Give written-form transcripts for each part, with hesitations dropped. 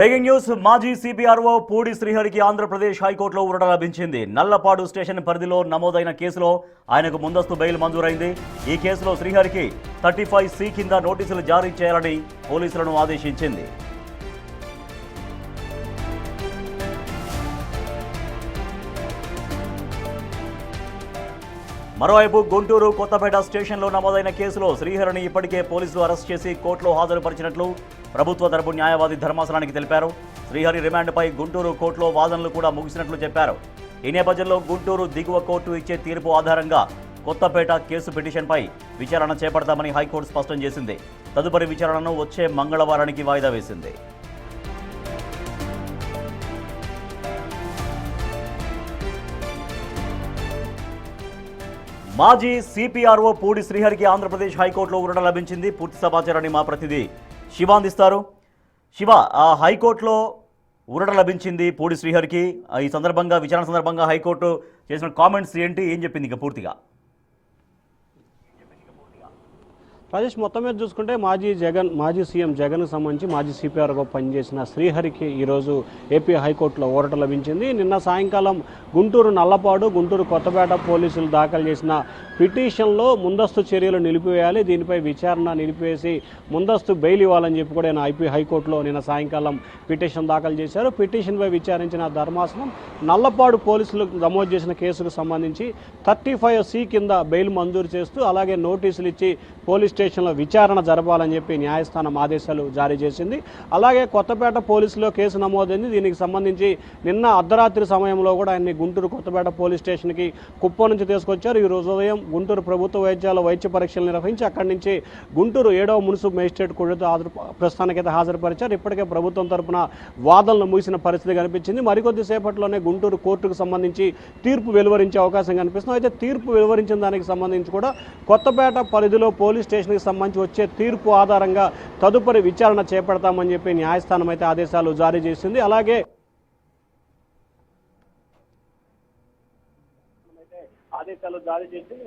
Breaking news. మాజీ CPRO Pudi శ్రీహరికి ఆంధ్రప్రదేశ్ హైకోర్టులో ఊరట లభించింది. నల్లపాడు స్టేషన్ పరిధిలో నమోదైన కేసులో ఆయనకు ముందస్తు బెయిల్ మంజూరైంది. ఈ కేసులో శ్రీహరికి 35C కింద నోటీసులు జారీ చేయాలని పోలీసులను ఆదేశించింది. మరోవైపు గుంటూరు కొత్తపేట స్టేషన్లో నమోదైన కేసులో శ్రీహరిని ఇప్పటికే పోలీసులు అరెస్ట్ చేసి కోర్టులో హాజరుపరిచినట్లు ప్రభుత్వ తరపు న్యాయవాది ధర్మాసనానికి తెలిపారు. శ్రీహరి రిమాండ్పై గుంటూరు కోర్టులో వాదనలు కూడా ముగిసినట్లు చెప్పారు. ఈ నేపథ్యంలో గుంటూరు దిగువ కోర్టు ఇచ్చే తీర్పు ఆధారంగా కొత్తపేట కేసు పిటిషన్పై విచారణ చేపడతామని హైకోర్టు స్పష్టం చేసింది. తదుపరి విచారణను వచ్చే మంగళవారానికి వాయిదా వేసింది. మాజీ సిపిఆర్ఓ పూడి శ్రీహరికి ఆంధ్రప్రదేశ్ హైకోర్టులో ఊరట లభించింది. పూర్తి సమాచారాన్ని మా ప్రతినిధి శివ అందిస్తారు. శివ, హైకోర్టులో ఊరట లభించింది పూడి శ్రీహరికి. ఈ సందర్భంగా విచారణ సందర్భంగా హైకోర్టు చేసిన కామెంట్స్ ఏంటి, ఏం చెప్పింది ఇక పూర్తిగా? రాజేష్, మొత్తం మీద చూసుకుంటే మాజీ సీఎం జగన్కు సంబంధించి మాజీ సిపిఆర్గా పనిచేసిన శ్రీహరికి ఈరోజు ఏపీ హైకోర్టులో ఊరట లభించింది. నిన్న సాయంకాలం గుంటూరు నల్లపాడు, గుంటూరు కొత్తపేట పోలీసులు దాఖలు చేసిన పిటిషన్లో ముందస్తు చర్యలు నిలిపివేయాలి, దీనిపై విచారణ నిలిపివేసి ముందస్తు బెయిల్ ఇవ్వాలని చెప్పి కూడా ఆయన ఏపీ హైకోర్టులో నిన్న సాయంకాలం పిటిషన్ దాఖలు చేశారు. పిటిషన్పై విచారించిన ధర్మాసనం నల్లపాడు పోలీసులు నమోదు చేసిన కేసుకు సంబంధించి 35C కింద బెయిల్ మంజూరు చేస్తూ అలాగే నోటీసులు ఇచ్చి పోలీస్ స్టేషన్లో విచారణ జరపాలని చెప్పి న్యాయస్థానం ఆదేశాలు జారీ చేసింది. అలాగే కొత్తపేట పోలీసులో కేసు నమోదైంది. దీనికి సంబంధించి నిన్న అర్ధరాత్రి సమయంలో కూడా ఆయన్ని గుంటూరు కొత్తపేట పోలీస్ స్టేషన్కి కుప్పం నుంచి తీసుకొచ్చారు. ఈ రోజు ఉదయం గుంటూరు ప్రభుత్వ వైద్య పరీక్షలు నిర్వహించి అక్కడి నుంచి గుంటూరు 7వ మున్సిపల్ మేజిస్ట్రేట్ కోర్టుతో ప్రస్తుతానికైతే హాజరుపరిచారు. ఇప్పటికే ప్రభుత్వం తరపున వాదనలు ముగిసిన పరిస్థితి కనిపించింది. మరికొద్ది సేపట్లోనే గుంటూరు కోర్టుకు సంబంధించి తీర్పు వెలువరించే అవకాశం కనిపిస్తుంది. అయితే తీర్పు వెలువరించిన దానికి సంబంధించి కూడా కొత్తపేట పరిధిలో పోలీస్ స్టేషన్కి సంబంధించి వచ్చే తీర్పు ఆధారంగా తదుపరి విచారణ చేపడతామని చెప్పి న్యాయస్థానం అయితే ఆదేశాలు జారీ చేసింది. అలాగే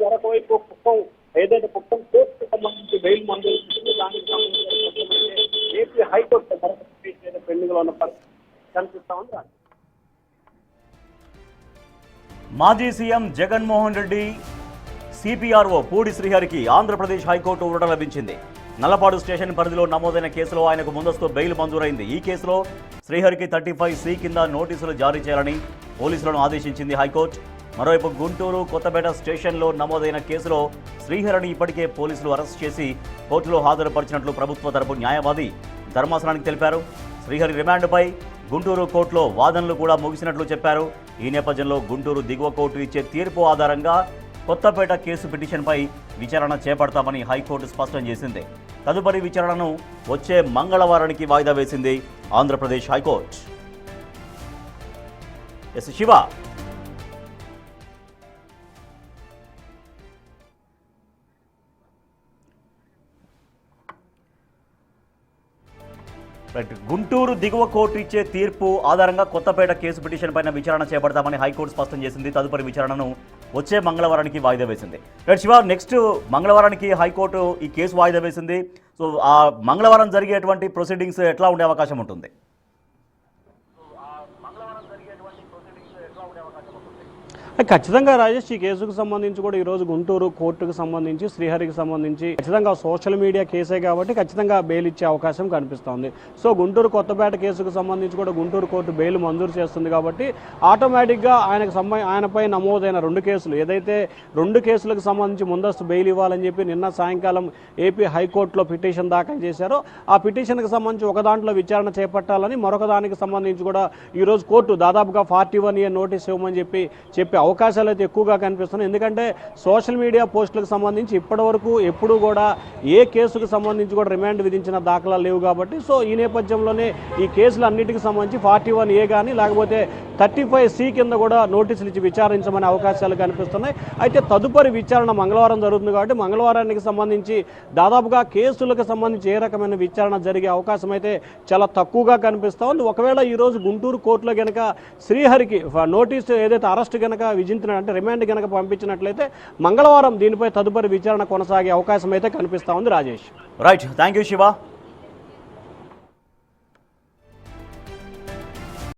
మరొక వైపు కుప్పం ఏదైతే కుప్పం కోర్టుకు సంబంధించి బెయిల్ మంజూరు చేసింది, దానికి సంబంధించి ఏపీ హైకోర్టు మరొక పెండింగ్లో ఉన్న పరిస్థితి కనిపిస్తా ఉంది. మాజీ సీఎం జగన్మోహన్ రెడ్డి సిపిఆర్ఓ పూడి శ్రీహరికి ఆంధ్రప్రదేశ్ హైకోర్టు ఊరట లభించింది. నల్లపాడు స్టేషన్ పరిధిలో నమోదైన కేసులో ఆయనకు ముందస్తు బెయిల్ మంజూరైంది. ఈ కేసులో శ్రీహరికి 35C కింద నోటీసులు జారీ చేయాలని పోలీసులను ఆదేశించింది హైకోర్టు. మరోవైపు గుంటూరు కొత్తపేట స్టేషన్లో నమోదైన కేసులో శ్రీహరిని ఇప్పటికే పోలీసులు అరెస్ట్ చేసి కోర్టులో హాజరుపరిచినట్లు ప్రభుత్వ తరపు న్యాయవాది ధర్మాసనానికి తెలిపారు. శ్రీహరి రిమాండ్పై గుంటూరు కోర్టులో వాదనలు కూడా ముగిసినట్లు చెప్పారు. ఈ నేపథ్యంలో గుంటూరు దిగువ కోర్టు ఇచ్చే తీర్పు ఆధారంగా కొత్తపేట కేసు పిటిషన్పై విచారణ చేపడతామని హైకోర్టు స్పష్టం చేసింది. తదుపరి విచారణను వచ్చే మంగళవారానికి వాయిదా వేసింది ఆంధ్రప్రదేశ్ హైకోర్టు. శివ, గుంటూరు దిగువ కోర్టు ఇచ్చే తీర్పు ఆధారంగా కొత్తపేట కేసు పిటిషన్ పైన విచారణ చేపడతామని హైకోర్టు స్పష్టం చేసింది. తదుపరి విచారణను వచ్చే మంగళవారానికి వాయిదా వేసింది. శివ, నెక్స్ట్ మంగళవారానికి హైకోర్టు ఈ కేసు వాయిదా వేసింది. సో ఆ మంగళవారం జరిగేటువంటి ప్రొసీడింగ్స్ ఎట్లా ఉండే అవకాశం ఉంటుంది? ఖచ్చితంగా రాజేష్, ఈ కేసుకు సంబంధించి కూడా ఈరోజు గుంటూరు కోర్టుకు సంబంధించి శ్రీహరికి సంబంధించి ఖచ్చితంగా సోషల్ మీడియా కేసే కాబట్టి ఖచ్చితంగా బెయిల్ ఇచ్చే అవకాశం కనిపిస్తోంది. సో గుంటూరు కొత్తపేట కేసుకు సంబంధించి కూడా గుంటూరు కోర్టు బెయిల్ మంజూరు చేస్తుంది కాబట్టి ఆటోమేటిక్గా ఆయనపై నమోదైన 2 కేసులు ఏదైతే 2 కేసులకు సంబంధించి ముందస్తు బెయిల్ ఇవ్వాలని చెప్పి నిన్న సాయంకాలం ఏపీ హైకోర్టులో పిటిషన్ దాఖలు చేశారో ఆ పిటిషన్కి సంబంధించి ఒక దాంట్లో విచారణ చేపట్టాలని, మరొక దానికి సంబంధించి కూడా ఈరోజు కోర్టు దాదాపుగా 41A నోటీస్ ఇవ్వమని చెప్పే అవకాశాలు అయితే ఎక్కువగా కనిపిస్తున్నాయి. ఎందుకంటే సోషల్ మీడియా పోస్టులకు సంబంధించి ఇప్పటివరకు ఎప్పుడూ కూడా ఏ కేసుకు సంబంధించి కూడా రిమాండ్ విధించిన దాఖలాలు లేవు కాబట్టి సో ఈ నేపథ్యంలోనే ఈ కేసులు అన్నిటికి సంబంధించి 41A కానీ లేకపోతే 35C కింద కూడా నోటీసులు ఇచ్చి విచారించమనే అవకాశాలు కనిపిస్తున్నాయి. అయితే తదుపరి విచారణ మంగళవారం జరుగుతుంది కాబట్టి మంగళవారానికి సంబంధించి దాదాపుగా కేసులకు సంబంధించి ఏ రకమైన విచారణ జరిగే అవకాశం అయితే చాలా తక్కువగా కనిపిస్తూ ఉంది. ఒకవేళ ఈరోజు గుంటూరు కోర్టులో కనుక శ్రీహరికి నోటీసు ఏదైతే అరెస్ట్ కనుక విధించిన అంటే రిమాండ్ కనుక పంపించినట్లయితే మంగళవారం దీనిపై తదుపరి విచారణ కొనసాగే అవకాశం అయితే కనిపిస్తూ ఉంది. Rajesh, right, thank you Shiva.